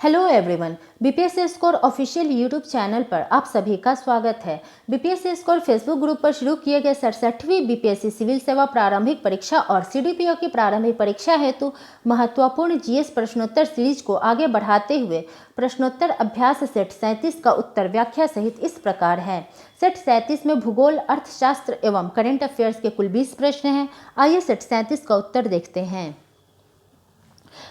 Hello everyone, BPSC score official YouTube channel पर आप सभी का स्वागत है। बीपीएससी स्कोर फेसबुक ग्रुप पर शुरू किए गए 67वीं बीपीएससी सिविल सेवा प्रारंभिक परीक्षा और सीडीपीओ की प्रारंभिक परीक्षा हेतु महत्वपूर्ण जीएस प्रश्नोत्तर सीरीज को आगे बढ़ाते हुए प्रश्नोत्तर अभ्यास सेट 37 का उत्तर व्याख्या सहित इस प्रकार है। सेट 37 में भूगोल, अर्थशास्त्र एवं करेंट अफेयर्स के कुल 20 प्रश्न हैं। आइए सेट 37 का उत्तर देखते हैं।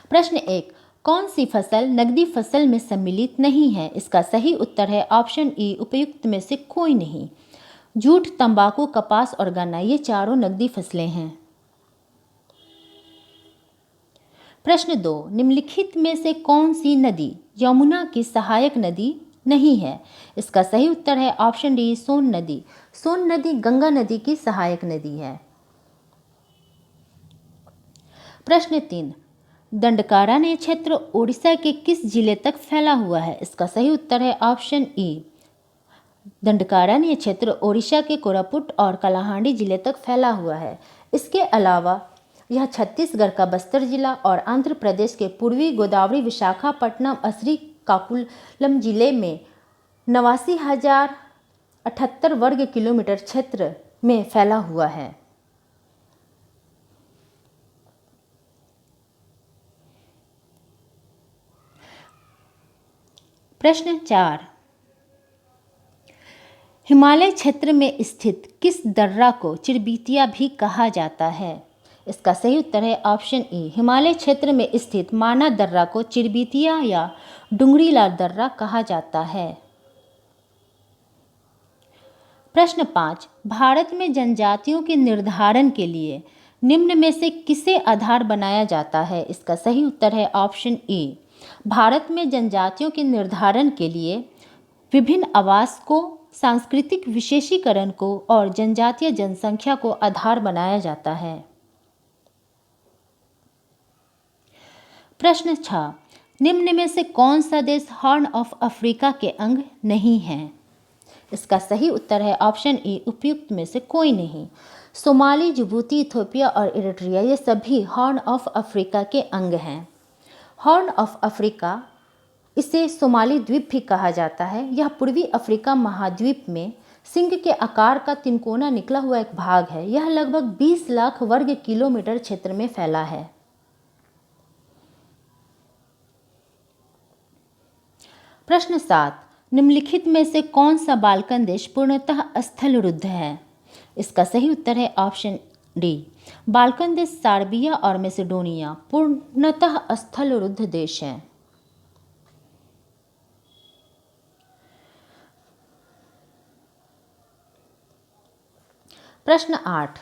प्रश्न 1, कौन सी फसल नकदी फसल में सम्मिलित नहीं है? इसका सही उत्तर है ऑप्शन ई, उपयुक्त में से कोई नहीं। जूट, तंबाकू, कपास और गन्ना ये चारों नकदी फसलें हैं। प्रश्न 2, निम्नलिखित में से कौन सी नदी यमुना की सहायक नदी नहीं है? इसका सही उत्तर है ऑप्शन डी, सोन नदी। सोन नदी गंगा नदी की सहायक नदी है। प्रश्न 3, दंडकारण्य क्षेत्र ओडिशा के किस जिले तक फैला हुआ है? इसका सही उत्तर है ऑप्शन ई, दंडकारण्य क्षेत्र ओडिशा के कोरापुट और कलाहांडी जिले तक फैला हुआ है। इसके अलावा यह छत्तीसगढ़ का बस्तर जिला और आंध्र प्रदेश के पूर्वी गोदावरी, विशाखापट्टनम, श्रीकाकुलम जिले में 89,078 वर्ग किलोमीटर क्षेत्र में फैला हुआ है। प्रश्न 4, हिमालय क्षेत्र में स्थित किस दर्रा को चिरबीतिया भी कहा जाता है? इसका सही उत्तर है ऑप्शन ई, हिमालय क्षेत्र में स्थित माना दर्रा को चिरबीतिया या डुंगरीला दर्रा कहा जाता है। प्रश्न 5, भारत में जनजातियों के निर्धारण के लिए निम्न में से किसे आधार बनाया जाता है? इसका सही उत्तर है ऑप्शन ई, भारत में जनजातियों के निर्धारण के लिए विभिन्न आवास को, सांस्कृतिक विशेषीकरण को और जनजातीय जनसंख्या को आधार बनाया जाता है। प्रश्न 6, निम्न में से कौन सा देश हॉर्न ऑफ अफ्रीका के अंग नहीं है? इसका सही उत्तर है ऑप्शन ई, उपयुक्त में से कोई नहीं। सोमाली, जिबूती, इथियोपिया और इरिट्रिया ये सभी हॉर्न ऑफ अफ्रीका के अंग हैं। हॉर्न ऑफ अफ्रीका, इसे सोमाली द्वीप भी कहा जाता है। यह पूर्वी अफ्रीका महाद्वीप में सिंह के आकार का तिनकोना निकला हुआ एक भाग है। यह लगभग 20 लाख वर्ग किलोमीटर क्षेत्र में फैला है। प्रश्न 7, निम्नलिखित में से कौन सा बाल्कन देश पूर्णतः स्थलरुद्ध है? इसका सही उत्तर है ऑप्शन डी, बाल्कन देश सर्बिया और मैसेडोनिया पूर्णतः स्थलरुद्ध देश हैं। प्रश्न 8,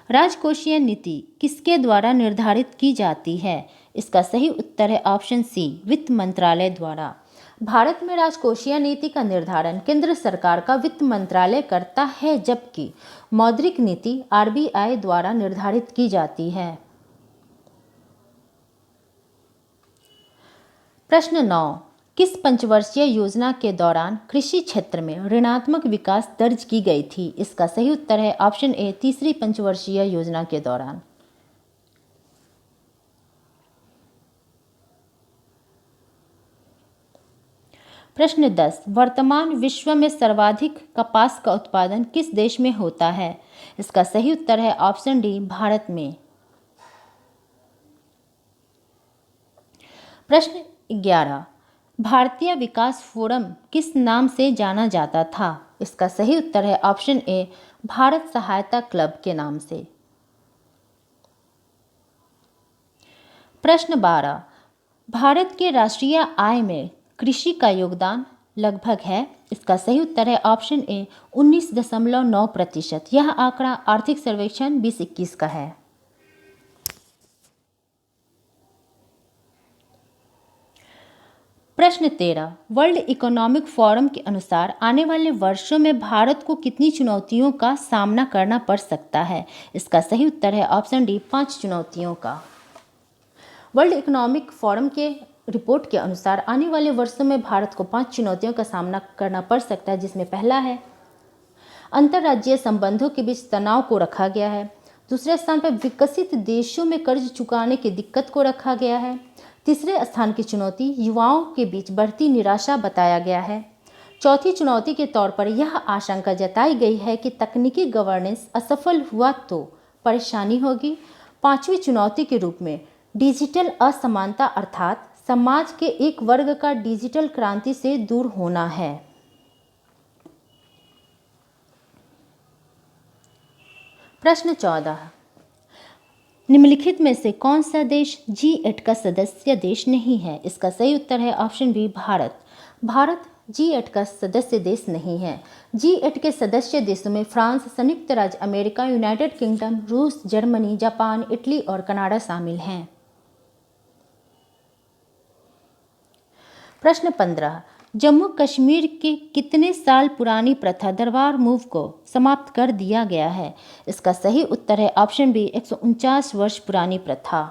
राजकोषीय नीति किसके द्वारा निर्धारित की जाती है? इसका सही उत्तर है ऑप्शन सी, वित्त मंत्रालय द्वारा। भारत में राजकोषीय नीति का निर्धारण केंद्र सरकार का वित्त मंत्रालय करता है, जबकि मौद्रिक नीति आरबीआई द्वारा निर्धारित की जाती है। प्रश्न 9, किस पंचवर्षीय योजना के दौरान कृषि क्षेत्र में ऋणात्मक विकास दर्ज की गई थी? इसका सही उत्तर है ऑप्शन ए, तीसरी पंचवर्षीय योजना के दौरान। प्रश्न 10, वर्तमान विश्व में सर्वाधिक कपास का उत्पादन किस देश में होता है? इसका सही उत्तर है ऑप्शन डी, भारत में। प्रश्न 11, भारतीय विकास फोरम किस नाम से जाना जाता था? इसका सही उत्तर है ऑप्शन ए, भारत सहायता क्लब के नाम से। प्रश्न 12, भारत के राष्ट्रीय आय में कृषि का योगदान लगभग है। इसका सही उत्तर है ऑप्शन ए, 19.9%। यह आंकड़ा आर्थिक सर्वेक्षण 2021 का है। प्रश्न 13, वर्ल्ड इकोनॉमिक फोरम के अनुसार आने वाले वर्षों में भारत को कितनी चुनौतियों का सामना करना पड़ सकता है? इसका सही उत्तर है ऑप्शन डी, 5 चुनौतियों का। वर्ल्ड इकोनॉमिक फोरम के रिपोर्ट के अनुसार आने वाले वर्षों में भारत को 5 चुनौतियों का सामना करना पड़ सकता है, जिसमें पहला है अंतर्राज्यीय संबंधों के बीच तनाव को रखा गया है। दूसरे स्थान पर विकसित देशों में कर्ज चुकाने की दिक्कत को रखा गया है। तीसरे स्थान की चुनौती युवाओं के बीच बढ़ती निराशा बताया गया है। चौथी चुनौती के तौर पर यह आशंका जताई गई है कि तकनीकी गवर्नेंस असफल हुआ तो परेशानी होगी। पांचवी चुनौती के रूप में डिजिटल असमानता अर्थात समाज के एक वर्ग का डिजिटल क्रांति से दूर होना है। प्रश्न 14, निम्नलिखित में से कौन सा देश G8 का सदस्य देश नहीं है? इसका सही उत्तर है option B, Bharat. Bharat G8 का सदस्य देश नहीं है। G8 के सदस्य देशों में फ्रांस, संयुक्त राज्य अमेरिका, यूनाइटेड किंगडम, रूस, जर्मनी, जापान, इटली और कनाडा शामिल हैं। प्रश्न 15, जम्मू कश्मीर के कितने साल पुरानी प्रथा दरबार मूव को समाप्त कर दिया गया है? इसका सही उत्तर है ऑप्शन बी, 149 वर्ष पुरानी प्रथा।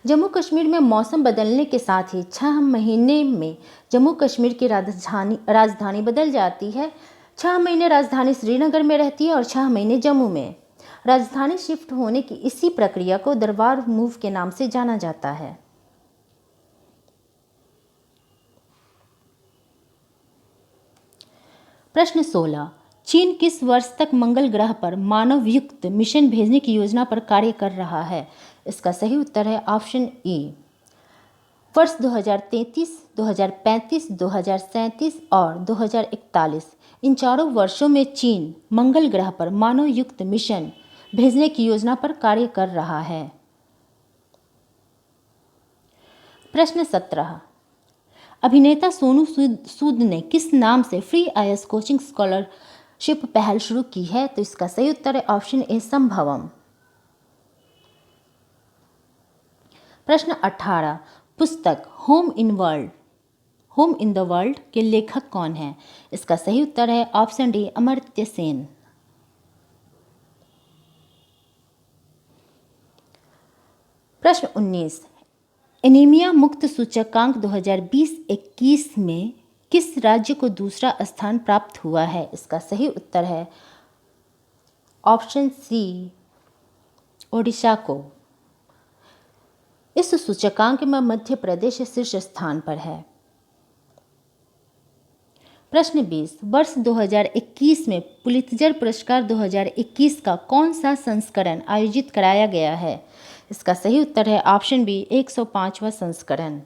जम्मू कश्मीर में मौसम बदलने के साथ ही 6 महीने में जम्मू कश्मीर की राजधानी बदल जाती है। 6 महीने राजधानी श्रीनगर में रहती है और 6 महीने जम्मू में। राजधानी शिफ्ट होने की इसी प्रक्रिया को दरबार मूव के नाम से जाना जाता है। प्रश्न 16, चीन किस वर्ष तक मंगल ग्रह पर मानव युक्त मिशन भेजने की योजना पर कार्य कर रहा है? इसका सही उत्तर है ऑप्शन ई, वर्ष 2033, 2035, 2037 और 2041। इन चारों वर्षों में चीन मंगल ग्रह पर मानव युक्त मिशन भेजने की योजना पर कार्य कर रहा है। प्रश्न 17, अभिनेता सोनू सूद ने किस नाम से फ्री IAS कोचिंग स्कॉलरशिप पहल शुरू की है? तो इसका सही उत्तर है ऑप्शन ए, संभवम। प्रश्न 18, पुस्तक होम इन द वर्ल्ड के लेखक कौन है? इसका सही उत्तर है ऑप्शन डी, अमर्त्य सेन। प्रश्न 19, एनीमिया मुक्त सूचकांक 2020-21 में किस राज्य को दूसरा स्थान प्राप्त हुआ है? इसका सही उत्तर है ऑप्शन सी, ओडिशा को। इस सूचकांक में मध्य प्रदेश शीर्ष स्थान पर है। प्रश्न 20, वर्ष 2021 में पुलित्जर पुरस्कार 2021 का कौन सा संस्करण आयोजित कराया गया है? इसका सही उत्तर है ऑप्शन बी, 105वां संस्करण।